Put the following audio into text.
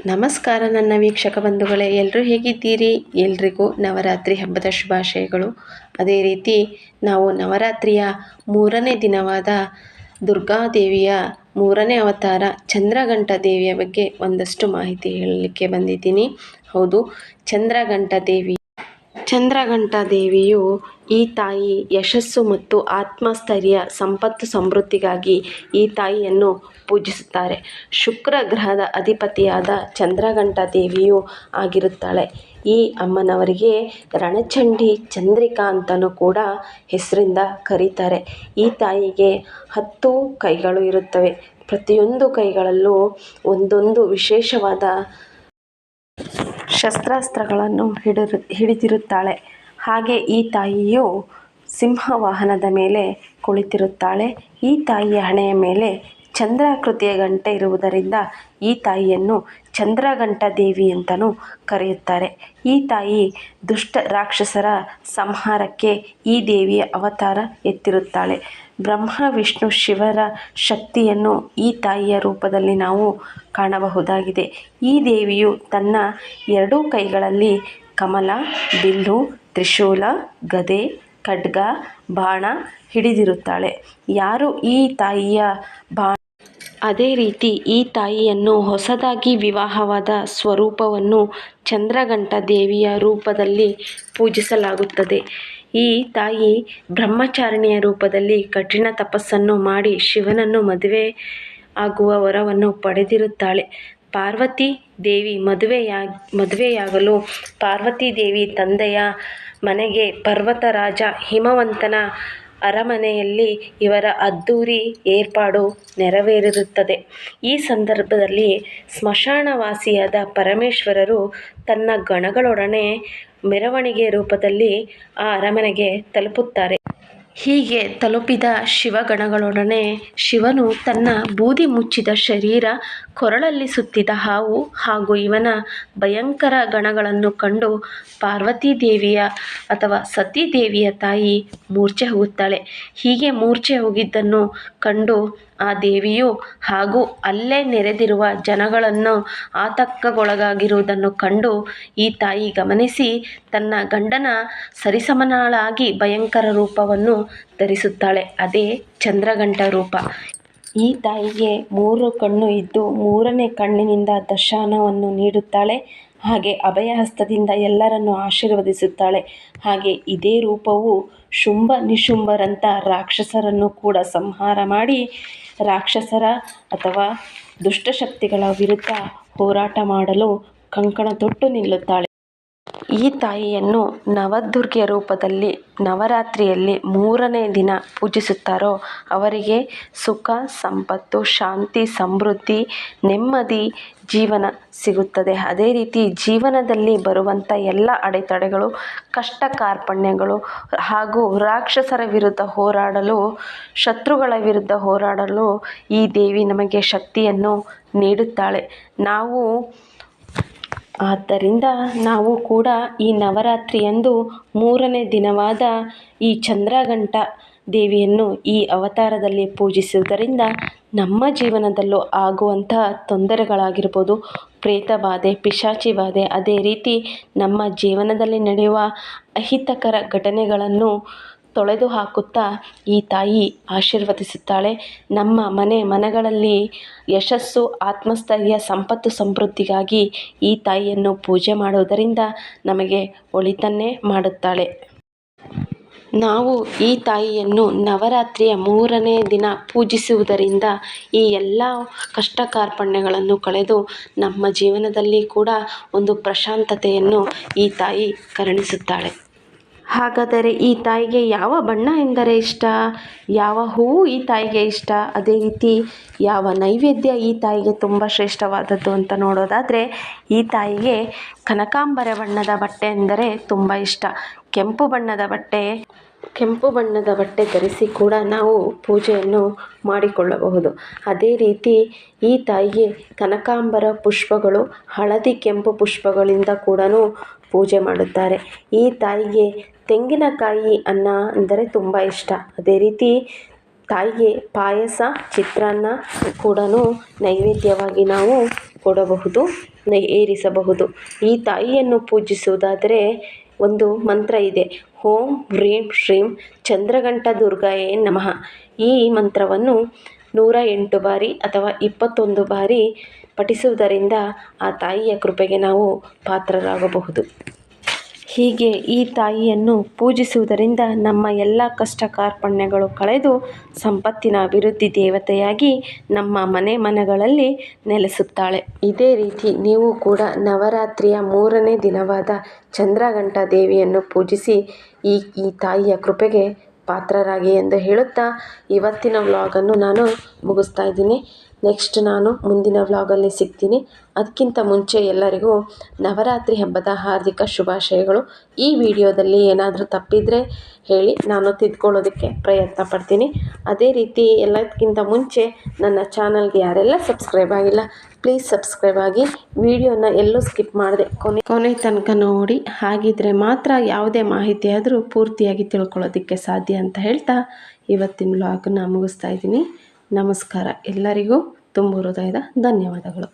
ನಮಸ್ಕಾರ ನನ್ನ ವೀಕ್ಷಕ ಬಂಧುಗಳೇ, ಎಲ್ಲರೂ ಹೇಗಿದ್ದೀರಿ? ಎಲ್ರಿಗೂ ನವರಾತ್ರಿ ಹಬ್ಬದ ಶುಭಾಶಯಗಳು. ಅದೇ ರೀತಿ ನಾವು ನವರಾತ್ರಿಯ 3ನೇ ದಿನವಾದ ದುರ್ಗಾದೇವಿಯ 3ನೇ ಅವತಾರ ಚಂದ್ರಘಂಟ ದೇವಿಯ ಬಗ್ಗೆ ಒಂದಷ್ಟು ಮಾಹಿತಿ ಹೇಳಲಿಕ್ಕೆ ಬಂದಿದ್ದೀನಿ. ಹೌದು, ಚಂದ್ರಘಂಟ ದೇವಿಯು ಈ ತಾಯಿ ಯಶಸ್ಸು ಮತ್ತು ಆತ್ಮಸ್ಥೈರ್ಯ, ಸಂಪತ್ತು, ಸಮೃದ್ಧಿಗಾಗಿ ಈ ತಾಯಿಯನ್ನು ಪೂಜಿಸುತ್ತಾರೆ. ಶುಕ್ರ ಗ್ರಹದ ಅಧಿಪತಿಯಾದ ಚಂದ್ರಘಂಟ ದೇವಿಯು ಆಗಿರುತ್ತಾಳೆ. ಈ ಅಮ್ಮನವರಿಗೆ ರಣಚಂಡಿ ಚಂದ್ರಿಕಾ ಅಂತಲೂ ಕೂಡ ಹೆಸರಿಂದ ಕರೀತಾರೆ. ಈ ತಾಯಿಗೆ 10 ಕೈಗಳು ಇರುತ್ತವೆ. ಪ್ರತಿಯೊಂದು ಕೈಗಳಲ್ಲೂ ಒಂದೊಂದು ವಿಶೇಷವಾದ ಶಸ್ತ್ರಾಸ್ತ್ರಗಳನ್ನು ಹಿಡಿದಿರುತ್ತಾಳೆ. ಹಾಗೆ ಈ ತಾಯಿಯು ಸಿಂಹ ವಾಹನದ ಮೇಲೆ ಕುಳಿತಿರುತ್ತಾಳೆ. ಈ ತಾಯಿಯ ಹಣೆಯ ಮೇಲೆ ಚಂದ್ರಾಕೃತಿಯ ಗಂಟೆ ಇರುವುದರಿಂದ ಈ ತಾಯಿಯನ್ನು ಚಂದ್ರಘಂಟ ದೇವಿ ಅಂತಲೂ ಕರೆಯುತ್ತಾರೆ. ಈ ತಾಯಿ ದುಷ್ಟ ರಾಕ್ಷಸರ ಸಂಹಾರಕ್ಕೆ ಈ ದೇವಿಯ ಅವತಾರ ಎತ್ತಿರುತ್ತಾಳೆ. ಬ್ರಹ್ಮ, ವಿಷ್ಣು, ಶಿವರ ಶಕ್ತಿಯನ್ನು ಈ ತಾಯಿಯ ರೂಪದಲ್ಲಿ ನಾವು ಕಾಣಬಹುದಾಗಿದೆ. ಈ ದೇವಿಯು ತನ್ನ 2 ಕೈಗಳಲ್ಲಿ ಕಮಲ, ಬಿಲ್ಲು, ತ್ರಿಶೂಲ, ಗದೆ, ಖಡ್ಗ, ಬಾಣ ಹಿಡಿದಿರುತ್ತಾಳೆ. ಯಾರು ಈ ತಾಯಿಯ ಅದೇ ರೀತಿ ಈ ತಾಯಿಯನ್ನು ಹೊಸದಾಗಿ ವಿವಾಹವಾದ ಸ್ವರೂಪವನ್ನು ಚಂದ್ರಘಂಟ ದೇವಿಯ ರೂಪದಲ್ಲಿ ಪೂಜಿಸಲಾಗುತ್ತದೆ. ಈ ತಾಯಿ ಬ್ರಹ್ಮಚಾರಿಣಿಯ ರೂಪದಲ್ಲಿ ಕಠಿಣ ತಪಸ್ಸನ್ನು ಮಾಡಿ ಶಿವನನ್ನು ಮದುವೆ ಆಗುವ ವರವನ್ನು ಪಡೆದಿರುತ್ತಾಳೆ. ಪಾರ್ವತಿ ದೇವಿ ಮದುವೆಯಾಗಲು ಪಾರ್ವತಿ ದೇವಿ ತಂದೆಯ ಮನೆಗೆ ಪರ್ವತರಾಜ ಹಿಮವಂತನ ಅರಮನೆಯಲ್ಲಿ ಇವರ ಅದ್ದೂರಿ ಏರ್ಪಾಡು ನೆರವೇರಿರುತ್ತದೆ. ಈ ಸಂದರ್ಭದಲ್ಲಿ ಸ್ಮಶಾನವಾಸಿಯಾದ ಪರಮೇಶ್ವರರು ತನ್ನ ಗಣಗಳೊಡನೆ ಮೆರವಣಿಗೆ ರೂಪದಲ್ಲಿ ಆ ಅರಮನೆಗೆ ತಲುಪುತ್ತಾರೆ. ಹೀಗೆ ತಲುಪಿದ ಶಿವಗಣಗಳೊಡನೆ ಶಿವನು ತನ್ನ ಬೂದಿ ಮುಚ್ಚಿದ ಶರೀರ, ಕೊರಳಲ್ಲಿ ಸುತ್ತಿದ ಹಾವು ಹಾಗೂ ಇವನ ಭಯಂಕರ ಗಣಗಳನ್ನು ಕಂಡು ಪಾರ್ವತಿ ದೇವಿಯ ಅಥವಾ ಸತಿ ದೇವಿಯ ತಾಯಿ ಮೂರ್ಛೆ ಹೋಗುತ್ತಾಳೆ. ಹೀಗೆ ಮೂರ್ಛೆ ಹೋಗಿದ್ದನ್ನು ಕಂಡು ಆ ದೇವಿಯು ಹಾಗೂ ಅಲ್ಲೇ ನೆರೆದಿರುವ ಜನಗಳನ್ನು ಆತಂಕಗೊಳಗಾಗಿರುವುದನ್ನು ಕಂಡು ಈ ತಾಯಿ ಗಮನಿಸಿ ತನ್ನ ಗಂಡನ ಸರಿಸಮನಾಳಾಗಿ ಭಯಂಕರ ರೂಪವನ್ನು ಧರಿಸುತ್ತಾಳೆ. ಅದೇ ಚಂದ್ರಘಂಟ ರೂಪ. ಈ ತಾಯಿಗೆ 3 ಕಣ್ಣು ಇದ್ದು 3ನೇ ಕಣ್ಣಿನಿಂದ ದರ್ಶನವನ್ನು ನೀಡುತ್ತಾಳೆ. ಹಾಗೆ ಅಭಯಹಸ್ತದಿಂದ ಎಲ್ಲರನ್ನು ಆಶೀರ್ವದಿಸುತ್ತಾಳೆ. ಹಾಗೆ ಇದೇ ರೂಪವು ಶುಂಭ ನಿಶುಂಭರಂಥ ರಾಕ್ಷಸರನ್ನು ಕೂಡ ಸಂಹಾರ ಮಾಡಿ ರಾಕ್ಷಸರ ಅಥವಾ ದುಷ್ಟಶಕ್ತಿಗಳ ವಿರುದ್ಧ ಹೋರಾಟ ಮಾಡಲು ಕಂಕಣ ತೊಟ್ಟು ನಿಲ್ಲುತ್ತಾಳೆ. ಈ ತಾಯಿಯನ್ನು ನವದುರ್ಗೆಯ ರೂಪದಲ್ಲಿ ನವರಾತ್ರಿಯಲ್ಲಿ 3ನೇ ದಿನ ಪೂಜಿಸುತ್ತಾರೋ ಅವರಿಗೆ ಸುಖ, ಸಂಪತ್ತು, ಶಾಂತಿ, ಸಮೃದ್ಧಿ, ನೆಮ್ಮದಿ ಜೀವನ ಸಿಗುತ್ತದೆ. ಅದೇ ರೀತಿ ಜೀವನದಲ್ಲಿ ಬರುವಂಥ ಎಲ್ಲ ಅಡೆತಡೆಗಳು, ಕಷ್ಟ ಕಾರ್ಪಣ್ಯಗಳು ಹಾಗೂ ರಾಕ್ಷಸರ ವಿರುದ್ಧ ಹೋರಾಡಲು, ಶತ್ರುಗಳ ವಿರುದ್ಧ ಹೋರಾಡಲು ಈ ದೇವಿ ನಮಗೆ ಶಕ್ತಿಯನ್ನು ನೀಡುತ್ತಾಳೆ. ಆದ್ದರಿಂದ ನಾವು ಕೂಡ ಈ ನವರಾತ್ರಿಯಂದು 3ನೇ ದಿನವಾದ ಈ ಚಂದ್ರಘಂಟ ದೇವಿಯನ್ನು ಈ ಅವತಾರದಲ್ಲಿ ಪೂಜಿಸುವುದರಿಂದ ನಮ್ಮ ಜೀವನದಲ್ಲೂ ಆಗುವಂತಹ ತೊಂದರೆಗಳಾಗಿರ್ಬೋದು, ಪ್ರೇತ ಬಾಧೆ, ಪಿಶಾಚಿ ಬಾಧೆ, ಅದೇ ರೀತಿ ನಮ್ಮ ಜೀವನದಲ್ಲಿ ನಡೆಯುವ ಅಹಿತಕರ ಘಟನೆಗಳನ್ನು ತೊಳೆದು ಹಾಕುತ್ತಾ ಈ ತಾಯಿ ಆಶೀರ್ವದಿಸುತ್ತಾಳೆ. ನಮ್ಮ ಮನೆಗಳಲ್ಲಿ ಯಶಸ್ಸು, ಆತ್ಮಸ್ಥೈರ್ಯ, ಸಂಪತ್ತು, ಸಮೃದ್ಧಿಗಾಗಿ ಈ ತಾಯಿಯನ್ನು ಪೂಜೆ ಮಾಡುವುದರಿಂದ ನಮಗೆ ಒಳಿತನ್ನೇ ಮಾಡುತ್ತಾಳೆ. ನಾವು ಈ ತಾಯಿಯನ್ನು ನವರಾತ್ರಿಯ 3ನೇ ದಿನ ಪೂಜಿಸುವುದರಿಂದ ಈ ಎಲ್ಲ ಕಷ್ಟ ಕಾರ್ಪಣ್ಯಗಳನ್ನು ಕಳೆದು ನಮ್ಮ ಜೀವನದಲ್ಲಿ ಕೂಡ ಒಂದು ಪ್ರಶಾಂತತೆಯನ್ನು ಈ ತಾಯಿ ಕರುಣಿಸುತ್ತಾಳೆ. ಹಾಗಾದರೆ ಈ ತಾಯಿಗೆ ಯಾವ ಬಣ್ಣ ಎಂದರೆ ಇಷ್ಟ? ಯಾವ ಹೂವು ಈ ತಾಯಿಗೆ ಇಷ್ಟ? ಅದೇ ರೀತಿ ಯಾವ ನೈವೇದ್ಯ ಈ ತಾಯಿಗೆ ತುಂಬ ಶ್ರೇಷ್ಠವಾದದ್ದು ಅಂತ ನೋಡೋದಾದರೆ ಈ ತಾಯಿಗೆ ಕನಕಾಂಬರ ಬಣ್ಣದ ಬಟ್ಟೆ ಎಂದರೆ ತುಂಬ ಇಷ್ಟ. ಕೆಂಪು ಬಣ್ಣದ ಬಟ್ಟೆ ಧರಿಸಿ ಕೂಡ ನಾವು ಪೂಜೆಯನ್ನು ಮಾಡಿಕೊಳ್ಳಬಹುದು. ಅದೇ ರೀತಿ ಈ ತಾಯಿಗೆ ಕನಕಾಂಬರ ಪುಷ್ಪಗಳು, ಹಳದಿ ಕೆಂಪು ಪುಷ್ಪಗಳಿಂದ ಕೂಡ ಪೂಜೆ ಮಾಡುತ್ತಾರೆ. ಈ ತಾಯಿಗೆ ತೆಂಗಿನಕಾಯಿ ಅನ್ನ ಅಂದರೆ ತುಂಬ ಇಷ್ಟ. ಅದೇ ರೀತಿ ತಾಯಿಗೆ ಪಾಯಸ, ಚಿತ್ರಾನ್ನ ಕೂಡ ನೈವೇದ್ಯವಾಗಿ ನಾವು ಕೊಡಬಹುದು, ಏರಿಸಬಹುದು. ಈ ತಾಯಿಯನ್ನು ಪೂಜಿಸುವುದಾದರೆ ಒಂದು ಮಂತ್ರ ಇದೆ. ಓಂ ಹ್ರೀಂ ಶ್ರೀಂ ಚಂದ್ರಘಂಟ ದುರ್ಗಾಯೇ ನಮಃ. ಈ ಮಂತ್ರವನ್ನು 108 ಬಾರಿ ಅಥವಾ 21 ಬಾರಿ ಪಠಿಸುವುದರಿಂದ ಆ ತಾಯಿಯ ಕೃಪೆಗೆ ನಾವು ಪಾತ್ರರಾಗಬಹುದು. ಹೀಗೆ ಈ ತಾಯಿಯನ್ನು ಪೂಜಿಸುವುದರಿಂದ ನಮ್ಮ ಎಲ್ಲ ಕಷ್ಟ ಕಾರ್ಪಣ್ಯಗಳು ಕಳೆದು ಸಂಪತ್ತಿನ ಅಭಿವೃದ್ಧಿ ದೇವತೆಯಾಗಿ ನಮ್ಮ ಮನೆಗಳಲ್ಲಿ ನೆಲೆಸುತ್ತಾಳೆ. ಇದೇ ರೀತಿ ನೀವು ಕೂಡ ನವರಾತ್ರಿಯ 3ನೇ ದಿನವಾದ ಚಂದ್ರಘಂಟ ದೇವಿಯನ್ನು ಪೂಜಿಸಿ ಈ ತಾಯಿಯ ಕೃಪೆಗೆ ಪಾತ್ರರಾಗಿ ಎಂದು ಹೇಳುತ್ತಾ ಇವತ್ತಿನ ವ್ಲಾಗನ್ನು ನಾನು ಮುಗಿಸ್ತಾ ಇದ್ದೀನಿ. ನೆಕ್ಸ್ಟ್ ನಾನು ಮುಂದಿನ ವ್ಲಾಗಲ್ಲಿ ಸಿಗ್ತೀನಿ. ಅದಕ್ಕಿಂತ ಮುಂಚೆ ಎಲ್ಲರಿಗೂ ನವರಾತ್ರಿ ಹಬ್ಬದ ಹಾರ್ದಿಕ ಶುಭಾಶಯಗಳು. ಈ ವಿಡಿಯೋದಲ್ಲಿ ಏನಾದರೂ ತಪ್ಪಿದರೆ ಹೇಳಿ, ನಾನು ತಿದ್ಕೊಳ್ಳೋದಕ್ಕೆ ಪ್ರಯತ್ನ ಪಡ್ತೀನಿ. ಅದೇ ರೀತಿ ಎಲ್ಲದಕ್ಕಿಂತ ಮುಂಚೆ ನನ್ನ ಚಾನಲ್ಗೆ ಯಾರೆಲ್ಲ ಸಬ್ಸ್ಕ್ರೈಬ್ ಆಗಿಲ್ಲ ಪ್ಲೀಸ್ ಸಬ್ಸ್ಕ್ರೈಬ್ ಆಗಿ. ವಿಡಿಯೋನ ಎಲ್ಲೂ ಸ್ಕಿಪ್ ಮಾಡದೆ ಕೊನೆ ತನಕ ನೋಡಿ, ಹಾಗಿದ್ರೆ ಮಾತ್ರ ಯಾವುದೇ ಮಾಹಿತಿ ಆದರೂ ಪೂರ್ತಿಯಾಗಿ ತಿಳ್ಕೊಳ್ಳೋದಕ್ಕೆ ಸಾಧ್ಯ ಅಂತ ಹೇಳ್ತಾ ಇವತ್ತಿನ ವ್ಲಾಗನ್ನ ಮುಗಿಸ್ತಾ ಇದ್ದೀನಿ. ನಮಸ್ಕಾರ. ಎಲ್ಲರಿಗೂ ತುಂಬ ಹೃದಯದ ಧನ್ಯವಾದಗಳು.